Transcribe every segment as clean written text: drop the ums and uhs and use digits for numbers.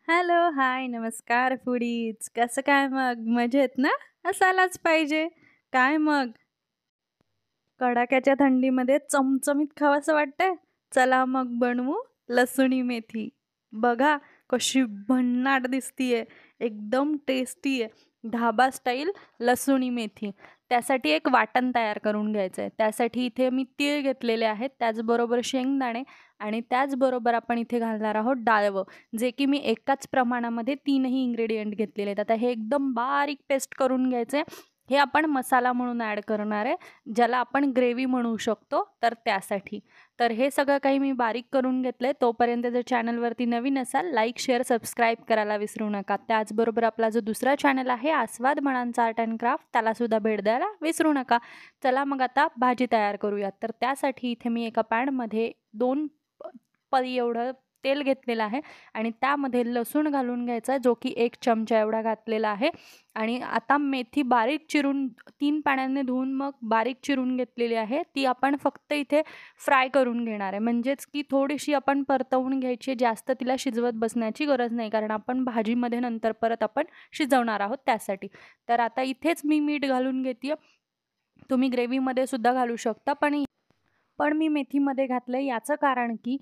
Hello, हाय, नमस्कार foodies. कसं काय मग? मजेत ना? असायलाच पाहिजे. काय मग? कडाक्याच्या थंडीमध्ये चमचमीत खावंसं वाटतंय? चला मग बनवू लसुणी मेथी. बघा कशी भन्नाट दिसतीये. एकदम टेस्टी आहे. ढाबा स्टाईल लसुणी मेथी. त्यासाठी एक वाटण तयार करून घ्यायचं आहे. त्यासाठी इथे मी तीळ घेतलेले आहेत, त्याचबरोबर शेंगदाणे आणि त्याचबरोबर आपण इथे घालणार आहोत डाळवं, जे की मी एकाच प्रमाणामध्ये 3ही इन्ग्रेडियंट घेतलेले आहेत. आता हे एकदम बारीक पेस्ट करून घ्यायचे. हे आपण मसाला म्हणून ॲड करणार आहे, ज्याला आपण ग्रेव्ही म्हणू शकतो, तर त्यासाठी. तर हे सगळं काही मी बारीक करून घेतलंय. तोपर्यंत जर चॅनलवरती नवीन असाल, लाईक, शेअर, सबस्क्राईब करायला विसरू नका. त्याचबरोबर आपला जो दुसरा चॅनल आहे, आस्वाद म्हणांचा आर्ट अँड क्राफ्ट, त्यालासुद्धा भेट द्यायला विसरू नका. चला मग आता भाजी तयार करूयात. तर त्यासाठी इथे मी एका पॅनमध्ये 2 पळी एवढं तेल घेतलेलं आहे आणि त्यामध्ये लसूण घालून घ्यायचा, जो की 1 चमचा एवढा घातलेला आहे. आणि आता मेथी बारीक चिरून 3 पाण्याने धुवून मग बारीक चिरून घेतलेली आहे. ती आपण फक्त इथे फ्राय करून घेणार आहे. म्हणजेच की थोडीशी आपण परतवून घ्यायची, जास्त तिला शिजवत बसण्याची गरज नाही, कारण आपण भाजीमध्ये नंतर परत आपण शिजवणार आहोत त्यासाठी. तर आता इथेच मी मीठ घालून घेते. तुम्ही ग्रेव्हीमध्ये सुद्धा घालू शकता, पण मी मेथीमध्ये घातलं आहे. याचं कारण की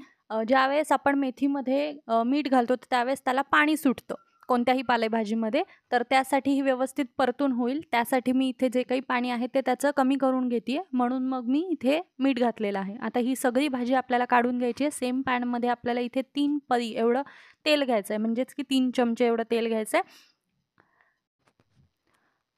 ज्यावेळेस आपण मेथीमध्ये मीठ घालतो तर त्यावेळेस त्याला पाणी सुटतं कोणत्याही पालेभाजीमध्ये. तर त्यासाठी ही व्यवस्थित परतून होईल, त्यासाठी मी इथे जे काही पाणी आहे ते त्याचं कमी करून घेते आहे. म्हणून मग मी इथे मीठ घातलेलं आहे. आता ही सगळी भाजी आपल्याला काढून घ्यायची आहे. सेम पॅनमध्ये आपल्याला इथे 3 पळी एवढं तेल घ्यायचं आहे, म्हणजेच की 3 चमचे एवढं तेल घ्यायचं आहे.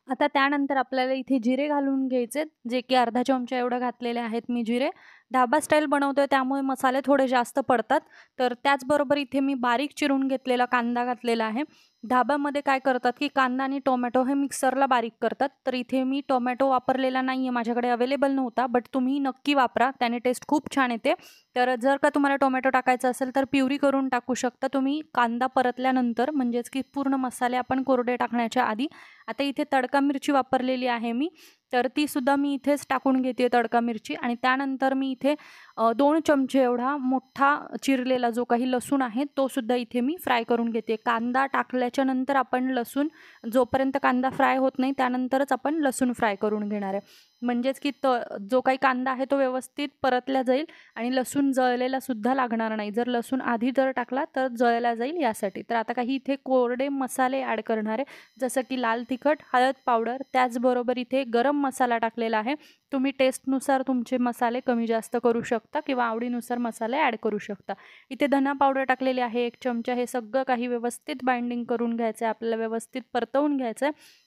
आता त्यानंतर आपल्याला इथे जिरे घालून घ्यायचे, जे की अर्धा चमचा एवढं घातलेले आहेत मी जिरे. ढाबा स्टाईल बनवतोय त्यामुळे मसाले थोडे जास्त पडतात. तर त्याचबरोबर इथे मी बारीक चिरून घेतलेला कांदा घातलेला आहे. ढाब्यामध्ये काय करतात की कांदा आणि टोमॅटो हे मिक्सरला बारीक करतात. तर इथे मी टोमॅटो वापरलेला नाही आहे, माझ्याकडे अवेलेबल नव्हता. बट तुम्ही नक्की वापरा, त्याने टेस्ट खूप छान येते. तर जर का तुम्हाला टोमॅटो टाकायचा असेल तर प्युरी करून टाकू शकता तुम्ही कांदा परतल्यानंतर, म्हणजेच की पूर्ण मसाले आपण कोरडे टाकण्याच्या आधी. आता इथे तडका मिरची वापरलेली आहे मी, तर ती सुद्धा मी इथेच टाकून घेते तडका मिरची. आणि त्यानंतर मी इथे 2 चमचे एवढा मोठा चिरलेला जो काही लसूण आहे तो सुद्धा इथे मी फ्राय करून घेते. कांदा टाकल्याच्या नंतर आपण लसूण, जोपर्यंत कांदा फ्राय होत नाही त्यानंतरच आपण लसूण फ्राय करून घेणार आहे. म्हणजेच की जो काही कांदा आहे तो व्यवस्थित परतला जाईल आणि लसूण जळलेला सुद्धा लागणार नाही. जर लसूण आधी जर टाकला तर जळला जाईल यासाठी. तर आता काही इथे कोरडे मसाले ॲड करणार आहे, जसं की लाल तिखट, हळद पावडर, त्याचबरोबर इथे गरम मसाला टाकलेला आहे. तुम्ही टेस्टनुसार तुमचे मसाले कमी जास्त करू शकता किंवा आवडीनुसार मसाले ॲड करू शकता. इथे धना पावडर टाकलेली आहे 1 चमचा. हे सगळं काही व्यवस्थित बाइंडिंग करून घ्यायचं आहे, आपल्याला व्यवस्थित परतवून घ्यायचं आहे.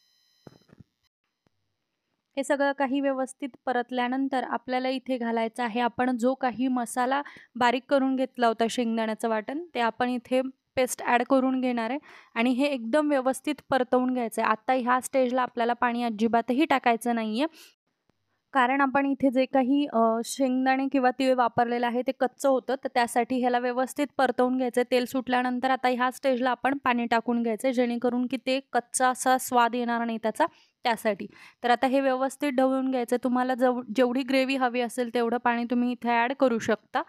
हे सगळं काही व्यवस्थित परतल्यानंतर आपल्याला इथे घालायचं आहे आपण जो काही मसाला बारीक करून घेतला होता शेंगदाण्याचं वाटण, ते आपण इथे पेस्ट ॲड करून घेणार आहे आणि हे एकदम व्यवस्थित परतवून घ्यायचं आहे. आता ह्या स्टेजला आपल्याला पाणी अजिबातही टाकायचं नाही आहे, कारण आपण इथे जे काही शेंगदाणे किंवा तीळ वापरलेलं आहे ते कच्चं होतं, तर त्यासाठी ह्याला व्यवस्थित परतवून घ्यायचं आहे. तेल सुटल्यानंतर आता ह्या स्टेजला आपण पाणी टाकून घ्यायचं आहे, जेणेकरून की ते कच्चा असा स्वाद येणार नाही त्याचा, त्यासाठी. तर आता हे व्यवस्थित ढवळून घ्यायचं आहे. तुम्हाला जेवढी ग्रेव्ही हवी असेल तेवढं पाणी तुम्ही इथे ॲड करू शकता.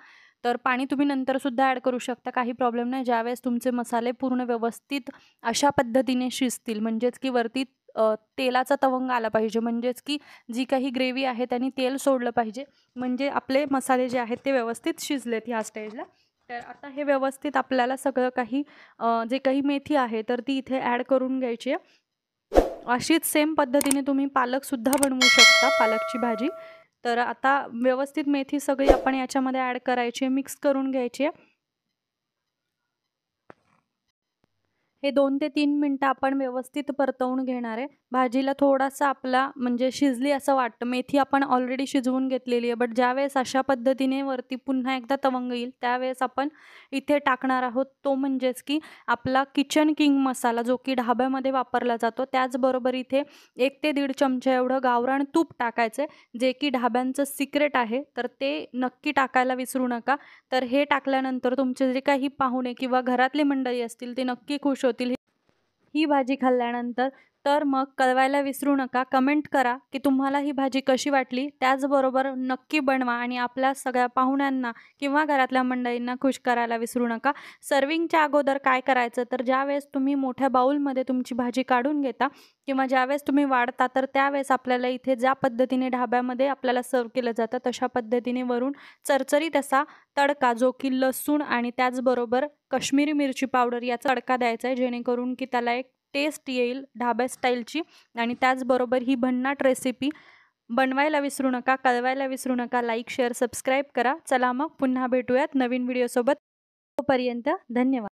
तर पाणी तुम्ही नंतरसुद्धा ॲड करू शकता, काही प्रॉब्लेम नाही. ज्यावेळेस तुमचे मसाले पूर्ण व्यवस्थित अशा पद्धतीने शिजतील, म्हणजेच की वरती तेलाचा तवंग आला पाहिजे, म्हणजेच की जी काही ग्रेव्ही आहे त्यांनी तेल सोडलं पाहिजे, म्हणजे आपले मसाले जे आहेत ते व्यवस्थित शिजलेत ह्या स्टेजला. तर आता हे व्यवस्थित आपल्याला सगळं काही जे काही मेथी आहे तर ती इथे ॲड करून घ्यायची आहे. अशीच सेम पद्धतीने तुम्ही पालकसुद्धा बनवू शकता, पालकची भाजी. तर आता व्यवस्थित मेथी सगळी आपण याच्यामध्ये ॲड करायची आहे, मिक्स करून घ्यायची आहे. हे 2 ते 3 मिनिटं आपण व्यवस्थित परतवून घेणार आहे. भाजीला थोडासा आपला म्हणजे शिजली असं वाटतं. मेथी आपण ऑलरेडी शिजवून घेतलेली आहे. बट ज्यावेळेस अशा पद्धतीने वरती पुन्हा एकदा तवंग येईल, त्यावेळेस आपण इथे टाकणार आहोत तो म्हणजेच की आपला किचन किंग मसाला, जो की ढाब्यामध्ये वापरला जातो. त्याचबरोबर इथे 1 ते 1.5 चमचा एवढं गावरान तूप टाकायचं आहे, जे की ढाब्यांचं सिक्रेट आहे. तर ते नक्की टाकायला विसरू नका. तर हे टाकल्यानंतर तुमचे जे काही पाहुणे किंवा घरातली मंडळी असतील ते नक्की खुश होतील. ही भाजी खाल्ल्यानंतर तर मग कळवायला विसरू नका. कमेंट करा की तुम्हाला ही भाजी कशी वाटली. त्याचबरोबर नक्की बनवा आणि आपल्या सगळ्या पाहुण्यांना किंवा घरातल्या मंडळींना खुश करायला विसरू नका. सर्व्हिंगच्या अगोदर काय करायचं, तर ज्यावेळेस तुम्ही मोठ्या बाउलमध्ये तुमची भाजी काढून घेता किंवा ज्यावेळेस तुम्ही वाढता, तर त्यावेळेस आपल्याला इथे ज्या पद्धतीने ढाब्यामध्ये आपल्याला सर्व्ह केलं जातं, तशा पद्धतीने वरून चरचरीत असा तडका, जो की लसूण आणि त्याचबरोबर काश्मीरी मिरची पावडर याचा तडका द्यायचा आहे, जेणेकरून की त्याला एक टेस्ट येईल ढाबा स्टाईलची. आणि त्याचबरोबर ही भन्नाट रेसिपी बनवायला विसरू नका, कळवायला विसरू नका. लाईक, शेअर, सबस्क्राईब करा. चला मग पुन्हा भेटूयात नवीन व्हिडिओसोबत. तोपर्यंत धन्यवाद.